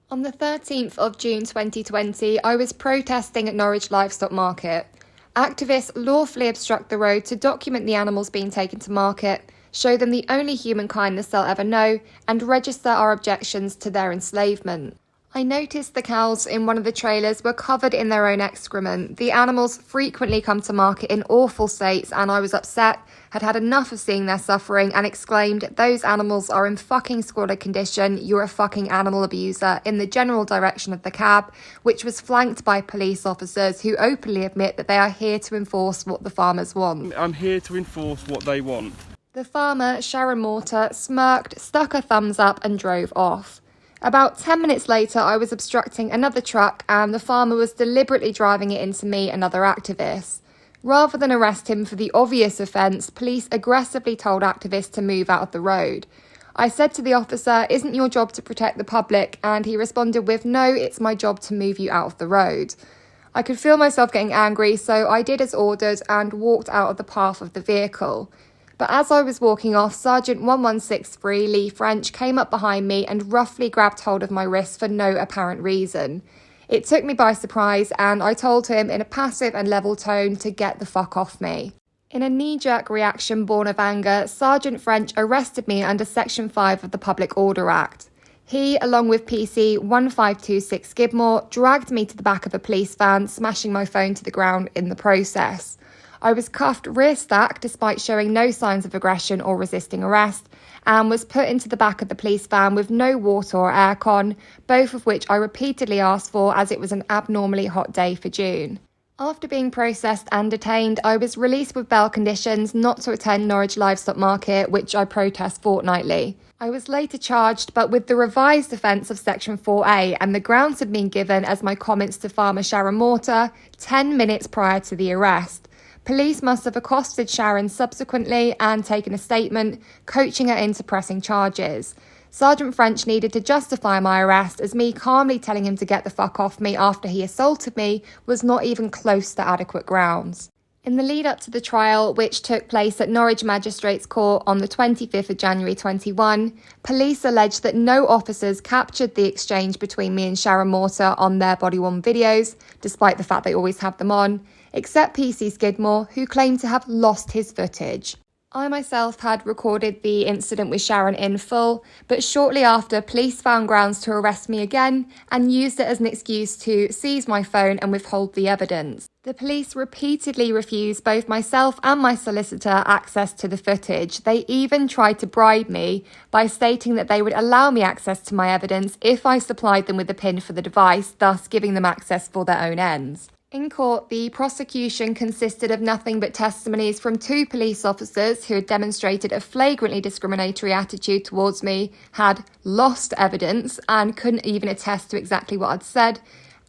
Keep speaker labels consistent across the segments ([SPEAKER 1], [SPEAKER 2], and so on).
[SPEAKER 1] On the 13th of June 2020, I was protesting at Norwich Livestock Market. Activists lawfully obstruct the road to document the animals being taken to market, show them the only human kindness they'll ever know, and register our objections to their enslavement. I noticed the cows in one of the trailers were covered in their own excrement. The animals frequently come to market in awful states, and I was upset, had had enough of seeing their suffering, and exclaimed, "Those animals are in fucking squalid condition, you're a fucking animal abuser," in the general direction of the cab, which was flanked by police officers who openly admit that they are here to enforce what the farmers want.
[SPEAKER 2] I'm here to enforce what they want.
[SPEAKER 1] The farmer, Sharon Morter, smirked, stuck a thumbs up and drove off. About 10 minutes later, I was obstructing another truck and the farmer was deliberately driving it into me and other activists. Rather than arrest him for the obvious offence, police aggressively told activists to move out of the road. I said to the officer, "Isn't your job to protect the public?" And he responded with, "No, it's my job to move you out of the road." I could feel myself getting angry, so I did as ordered and walked out of the path of the vehicle. But as I was walking off, Sergeant 1163 Lee French came up behind me and roughly grabbed hold of my wrist for no apparent reason. It took me by surprise and I told him in a passive and level tone to get the fuck off me. In a knee-jerk reaction born of anger, Sergeant French arrested me under Section 5 of the Public Order Act. He, along with PC 1526 Skidmore, dragged me to the back of a police van, smashing my phone to the ground in the process. I was cuffed rear stack despite showing no signs of aggression or resisting arrest, and was put into the back of the police van with no water or aircon, both of which I repeatedly asked for as it was an abnormally hot day for June. After being processed and detained, I was released with bail conditions not to attend Norwich Livestock Market, which I protest fortnightly. I was later charged, but with the revised offence of Section 4A, and the grounds had been given as my comments to farmer Sharon Morter 10 minutes prior to the arrest. Police must have accosted Sharon subsequently and taken a statement, coaching her into pressing charges. Sergeant French needed to justify my arrest, as me calmly telling him to get the fuck off me after he assaulted me was not even close to adequate grounds. In the lead up to the trial, which took place at Norwich Magistrates Court on the 25th of January 21, police alleged that no officers captured the exchange between me and Sharon Morter on their body-worn videos, despite the fact they always have them on, except PC Skidmore, who claimed to have lost his footage. I myself had recorded the incident with Sharon in full, but shortly after, police found grounds to arrest me again and used it as an excuse to seize my phone and withhold the evidence. The police repeatedly refused both myself and my solicitor access to the footage. They even tried to bribe me by stating that they would allow me access to my evidence if I supplied them with a pin for the device, thus giving them access for their own ends. In court, the prosecution consisted of nothing but testimonies from two police officers who had demonstrated a flagrantly discriminatory attitude towards me, had lost evidence and couldn't even attest to exactly what I'd said,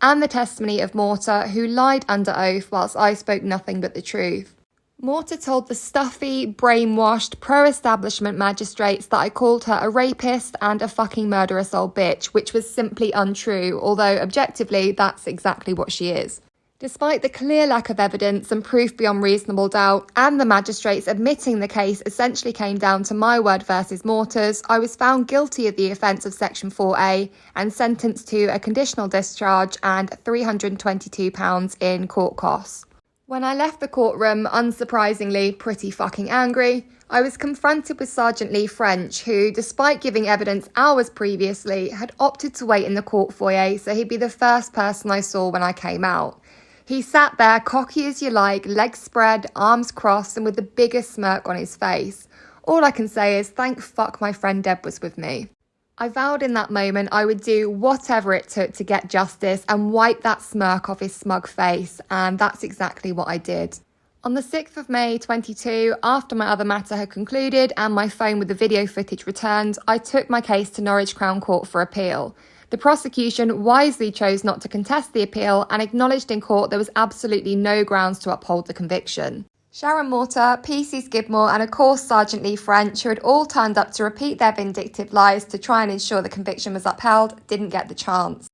[SPEAKER 1] and the testimony of Morter, who lied under oath whilst I spoke nothing but the truth. Morter told the stuffy, brainwashed, pro-establishment magistrates that I called her a rapist and a fucking murderous old bitch, which was simply untrue, although objectively that's exactly what she is. Despite the clear lack of evidence and proof beyond reasonable doubt, and the magistrates admitting the case essentially came down to my word versus Morter's, I was found guilty of the offence of Section 4A and sentenced to a conditional discharge and £322 in court costs. When I left the courtroom, unsurprisingly pretty fucking angry, I was confronted with Sergeant Lee French, who, despite giving evidence hours previously, had opted to wait in the court foyer so he'd be the first person I saw when I came out. He sat there, cocky as you like, legs spread, arms crossed, and with the biggest smirk on his face. All I can say is, thank fuck my friend Deb was with me. I vowed in that moment I would do whatever it took to get justice and wipe that smirk off his smug face, and that's exactly what I did. On the 6th of May 22, after my other matter had concluded and my phone with the video footage returned, I took my case to Norwich Crown Court for appeal. The prosecution wisely chose not to contest the appeal and acknowledged in court there was absolutely no grounds to uphold the conviction. Sharon Morter, PC Skidmore and of course Sergeant Lee French, who had all turned up to repeat their vindictive lies to try and ensure the conviction was upheld, didn't get the chance.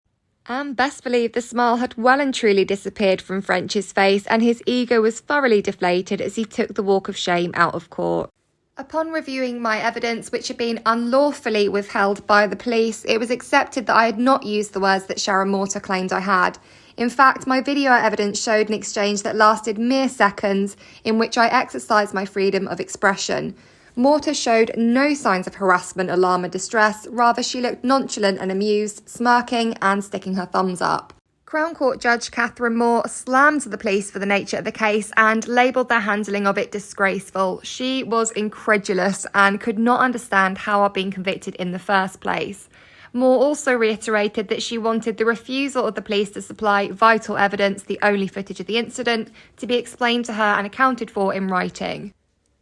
[SPEAKER 1] And best believe the smile had well and truly disappeared from French's face and his ego was thoroughly deflated as he took the walk of shame out of court. Upon reviewing my evidence, which had been unlawfully withheld by the police, it was accepted that I had not used the words that Sharon Morter claimed I had. In fact, my video evidence showed an exchange that lasted mere seconds in which I exercised my freedom of expression. Morter showed no signs of harassment, alarm and distress. Rather, she looked nonchalant and amused, smirking and sticking her thumbs up. Crown Court Judge Catherine Moore slammed the police for the nature of the case and labelled their handling of it disgraceful. She was incredulous and could not understand how I'd been convicted in the first place. Moore also reiterated that she wanted the refusal of the police to supply vital evidence, the only footage of the incident, to be explained to her and accounted for in writing.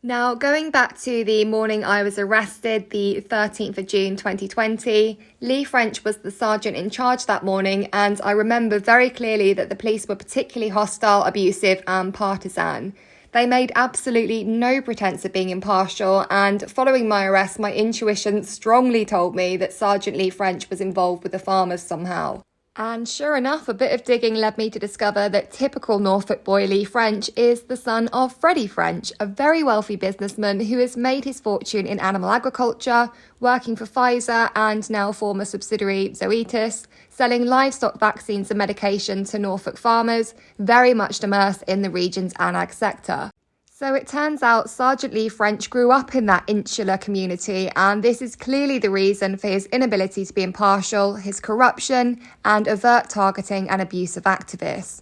[SPEAKER 1] Now, going back to the morning I was arrested, the 13th of June 2020, Lee French was the sergeant in charge that morning, and I remember very clearly that the police were particularly hostile, abusive and partisan. They made absolutely no pretense of being impartial, and following my arrest, my intuition strongly told me that Sergeant Lee French was involved with the farmers somehow. And sure enough, a bit of digging led me to discover that typical Norfolk boy Lee French is the son of Freddie French, a very wealthy businessman who has made his fortune in animal agriculture, working for Pfizer and now former subsidiary Zoetis, selling livestock vaccines and medication to Norfolk farmers, very much immersed in the region's ag sector. So it turns out Sergeant Lee French grew up in that insular community, and this is clearly the reason for his inability to be impartial, his corruption, and overt targeting and abuse of activists.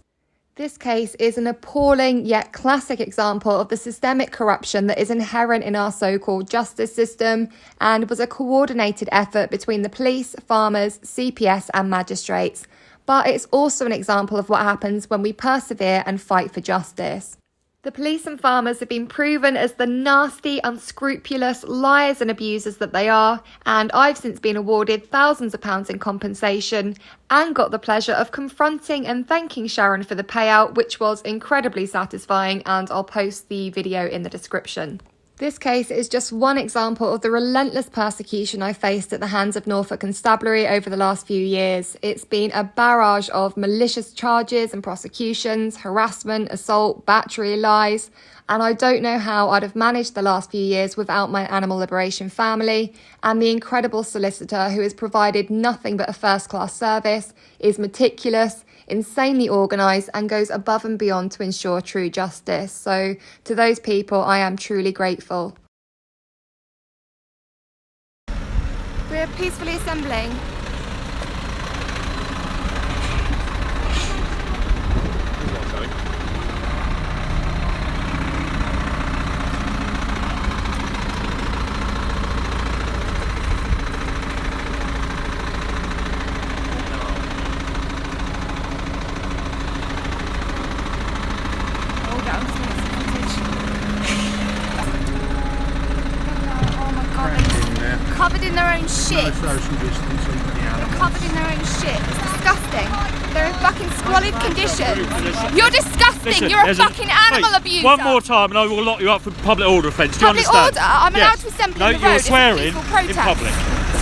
[SPEAKER 1] This case is an appalling yet classic example of the systemic corruption that is inherent in our so-called justice system, and was a coordinated effort between the police, farmers, CPS and magistrates. But it's also an example of what happens when we persevere and fight for justice. The police and farmers have been proven as the nasty, unscrupulous liars and abusers that they are, and I've since been awarded thousands of pounds in compensation and got the pleasure of confronting and thanking Sharon for the payout, which was incredibly satisfying, and I'll post the video in the description. This case is just one example of the relentless persecution I faced at the hands of Norfolk Constabulary over the last few years. It's been a barrage of malicious charges and prosecutions, harassment, assault, battery, lies, and I don't know how I'd have managed the last few years without my animal liberation family and the incredible solicitor who has provided nothing but a first-class service, is meticulous, insanely organised and goes above and beyond to ensure true justice. So to those people, I am truly grateful. We're peacefully assembling. Covered in their own shit. They're covered in their own shit. It's disgusting. They're in fucking squalid conditions. You're disgusting.
[SPEAKER 2] Listen,
[SPEAKER 1] you're a fucking animal abuser.
[SPEAKER 2] One more time and I will lock you up for public order offence. Do you understand?
[SPEAKER 1] Public order? I'm allowed to assemble in the road.
[SPEAKER 2] No, you're swearing
[SPEAKER 1] in public.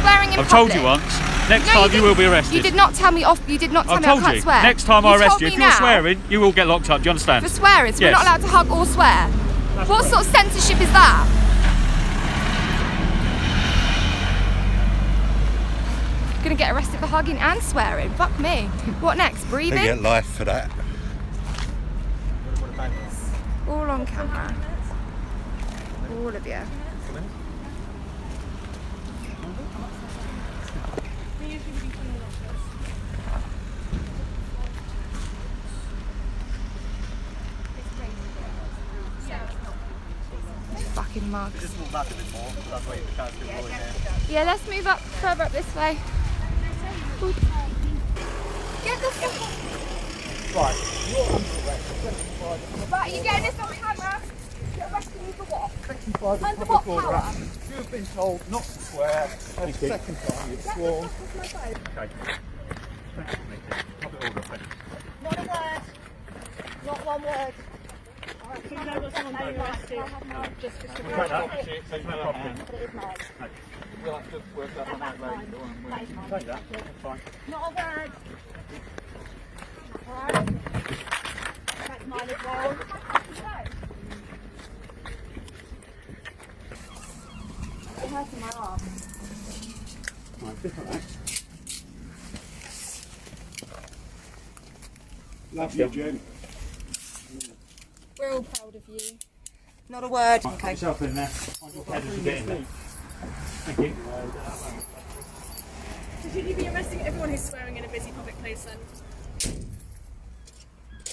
[SPEAKER 1] Swearing in public.
[SPEAKER 2] I've told you once. Next time you will be arrested.
[SPEAKER 1] You did not tell me off. You did not tell me I can't swear.
[SPEAKER 2] Next time I arrest you, if you're swearing, you will get locked up. Do you understand?
[SPEAKER 1] For swearing, so we're not allowed to hug or swear. What sort of censorship is that? Gonna get arrested for hugging and swearing. Fuck me. What next? Breathing?
[SPEAKER 3] They get life for that.
[SPEAKER 1] All on camera. All of you. Fucking mugs. Yeah, let's move up further up this way. Get the fuck. Right, you're getting this on camera. You're arresting me for what? Under what power?
[SPEAKER 3] You have been told not to swear. And the second time you've sworn. Okay. Public order offence.
[SPEAKER 4] Not a word. Not one word. So you know what's on the arrested? Just for
[SPEAKER 3] Take that. Take my property.
[SPEAKER 4] But it is mine.
[SPEAKER 3] We'll have to work that one out later. Take that. That's fine.
[SPEAKER 4] Not a word. Alright. That's mine as well. hurting my arm.
[SPEAKER 3] Right, just like that. Love you, Jen.
[SPEAKER 4] We're all proud of you.
[SPEAKER 5] Not a word.
[SPEAKER 2] Put yourself in there. Mind your head as you get in there. Thank you.
[SPEAKER 6] Should you be arresting everyone who's swearing in a busy public place then?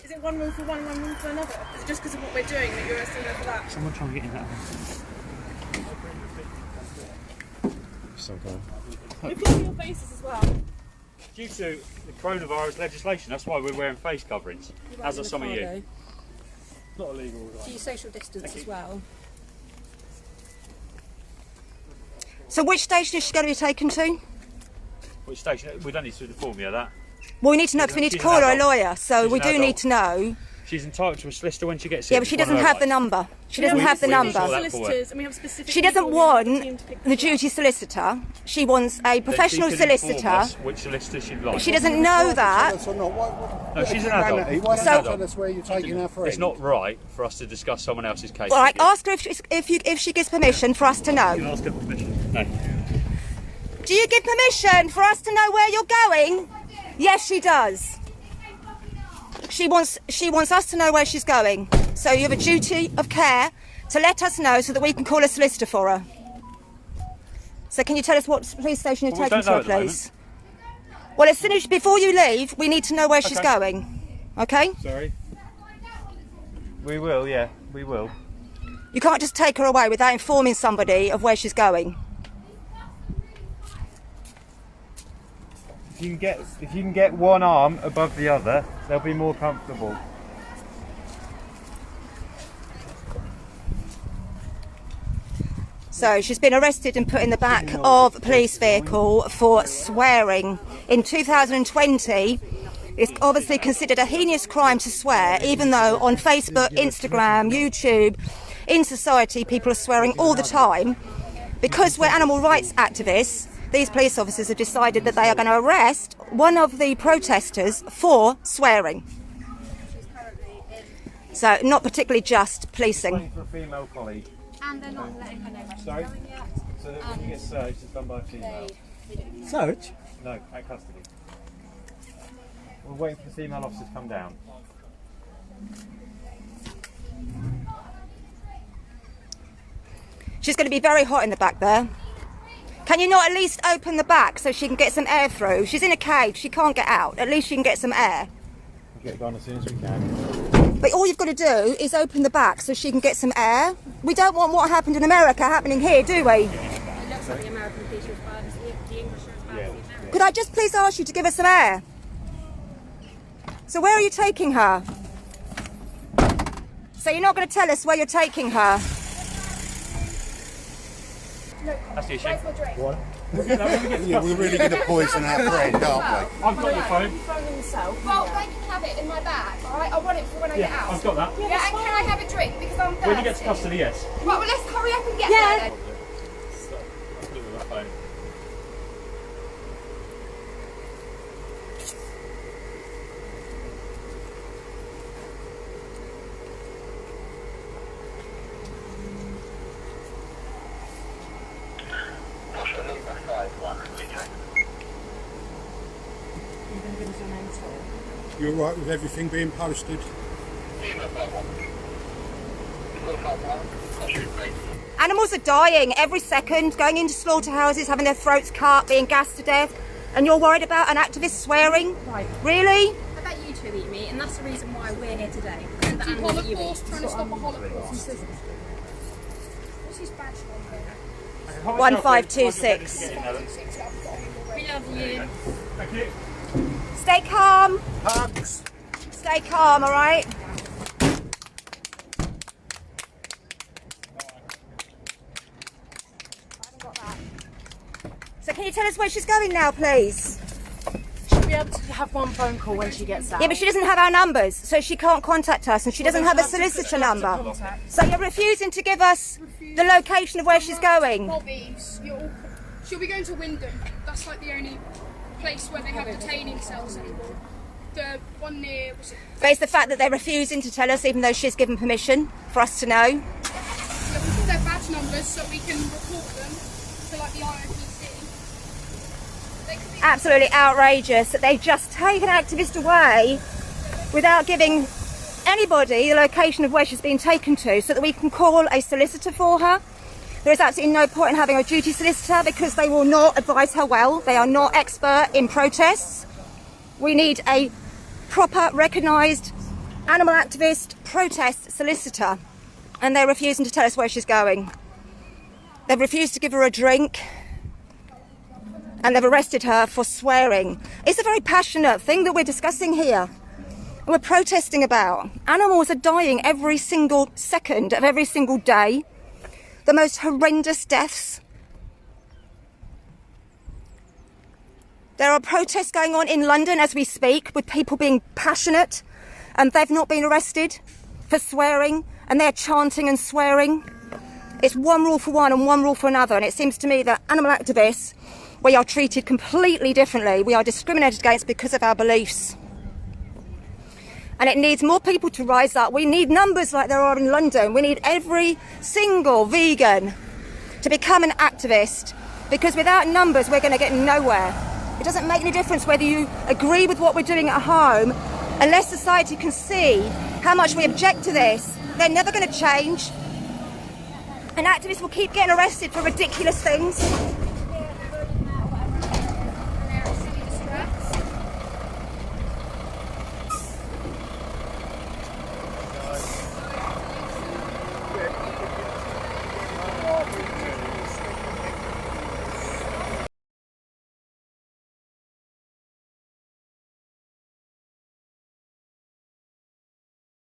[SPEAKER 6] Is it one rule for one rule for another? Is it just because of what we're doing that you're arresting her for that?
[SPEAKER 2] Someone try and get in that one.
[SPEAKER 6] You're covering your faces as well.
[SPEAKER 2] Due to the coronavirus legislation, that's why we're wearing face coverings, as are some of you.
[SPEAKER 3] Not illegal.
[SPEAKER 4] Do you social distance as well?
[SPEAKER 5] So which station is she going to be taken to?
[SPEAKER 2] Which station? We don't need to inform you of that.
[SPEAKER 5] Well, we need to know because we need to call her a lawyer, so we do need to know.
[SPEAKER 2] She's entitled to a solicitor when she gets
[SPEAKER 5] Yeah,
[SPEAKER 2] in.
[SPEAKER 5] but she doesn't have the number. She doesn't have the number.
[SPEAKER 6] Solicitors, and we have specific
[SPEAKER 5] She doesn't
[SPEAKER 6] people
[SPEAKER 5] want
[SPEAKER 6] in the team to pick
[SPEAKER 5] the duty solicitor. She wants a professional solicitor.
[SPEAKER 2] Which solicitor she'd like.
[SPEAKER 5] She doesn't know that.
[SPEAKER 2] No, she's an adult.
[SPEAKER 3] Why
[SPEAKER 5] So-
[SPEAKER 3] don't you tell us where you're taking her friend?
[SPEAKER 2] It's not right for us to discuss someone else's case.
[SPEAKER 5] All right, ask her if she gives permission for us to know.
[SPEAKER 2] Ask her permission. No.
[SPEAKER 5] Do you give permission for us to know where you're going? Yes, she does. She wants us to know where she's going. So you have a duty of care to let us know so that we can call a solicitor for her. So can you tell us what police station you're taking to her, please? Well, as soon as before you leave, we need to know where she's going. Okay?
[SPEAKER 2] Sorry. We will, yeah, we will.
[SPEAKER 5] You can't just take her away without informing somebody of where she's going.
[SPEAKER 7] If you can get one arm above the other, they'll be more comfortable.
[SPEAKER 5] So she's been arrested and put in the back of a police vehicle for swearing. In 2020, it's obviously considered a heinous crime to swear, even though on Facebook, Instagram, YouTube, in society, people are swearing all the time. Because we're animal rights activists, these police officers have decided that they are going to arrest one of the protesters for swearing. So not particularly just policing.
[SPEAKER 7] For a female colleague.
[SPEAKER 4] And they're not letting her know where she's
[SPEAKER 7] Sorry?
[SPEAKER 4] going yet.
[SPEAKER 7] So that when you get searched, it's done by a female.
[SPEAKER 3] Search?
[SPEAKER 7] No, at custody. We're waiting for the female officer to come down.
[SPEAKER 5] She's going to be very hot in the back there. Can you not at least open the back so she can get some air through? She's in a cage, she can't get out. At least she can get some air.
[SPEAKER 7] We'll get it gone as soon as we can.
[SPEAKER 5] But all you've got to do is open the back so she can get some air. We don't want what happened in America happening here, do we?
[SPEAKER 4] It looks like the American police are as bad as the English are as bad as the American.
[SPEAKER 5] Could I just please ask you to give us some air? So where are you taking her? So you're not going to tell us where you're taking her?
[SPEAKER 2] That's the issue.
[SPEAKER 3] What? Yeah, we're really going to poison our friend, aren't we?
[SPEAKER 2] I've got your phone.
[SPEAKER 1] Well, they can have it in my bag, alright? I want it for when I get out.
[SPEAKER 2] I've got that.
[SPEAKER 1] Yeah, and can I have a drink? Because I'm thirsty.
[SPEAKER 2] When you get to custody, yes.
[SPEAKER 1] Right, well, let's hurry up and get there then.
[SPEAKER 2] I'll put it with my phone.
[SPEAKER 3] You're right with everything being posted?
[SPEAKER 5] Animals are dying every second, going into slaughterhouses, having their throats cut, being gassed to death. And you're worried about an activist swearing?
[SPEAKER 4] Right.
[SPEAKER 5] Really?
[SPEAKER 4] I bet you two eat meat, and that's the reason why we're here today. The
[SPEAKER 6] Do
[SPEAKER 4] animals that you
[SPEAKER 6] Holocaust,
[SPEAKER 4] eat.
[SPEAKER 6] trying to stop a Holocaust. What's his badge number?
[SPEAKER 5] 1526.
[SPEAKER 6] We love you.
[SPEAKER 2] Thank you.
[SPEAKER 5] Stay calm.
[SPEAKER 3] Hugs!
[SPEAKER 5] Stay calm, all right? So can you tell us where she's going now, please?
[SPEAKER 8] She'll be able to have one phone call when she gets out.
[SPEAKER 5] Yeah, but she doesn't have our numbers, so she can't contact us, and she doesn't have a solicitor number. So you're refusing to give us the location of where she's going?
[SPEAKER 6] Bobby's. She'll be going to Wyndham. That's like the only place where they have detaining cells anymore. The one near, was it?
[SPEAKER 5] But it's the fact that they're refusing to tell us, even though she's given permission for us to know.
[SPEAKER 6] Yeah, we've got their badge numbers so we can report them. the ROPC. They could be
[SPEAKER 5] Absolutely outrageous that they've just taken an activist away without giving anybody the location of where she's been taken to so that we can call a solicitor for her. There is absolutely no point in having a duty solicitor because they will not advise her well. They are not expert in protests. We need a proper, recognised animal activist protest solicitor, and they're refusing to tell us where she's going. They've refused to give her a drink, and they've arrested her for swearing. It's a very passionate thing that we're discussing here. We're protesting about. Animals are dying every single second of every single day. The most horrendous deaths. There are protests going on in London as we speak with people being passionate, and they've not been arrested for swearing, and they're chanting and swearing. It's one rule for one and one rule for another, and it seems to me that animal activists, we are treated completely differently. We are discriminated against because of our beliefs. And it needs more people to rise up. We need numbers like there are in London. We need every single vegan to become an activist, because without numbers we're going to get nowhere. It doesn't make any difference whether you agree with what we're doing at home. Unless society can see how much we object to this, they're never going to change. And activists will keep getting arrested for ridiculous things.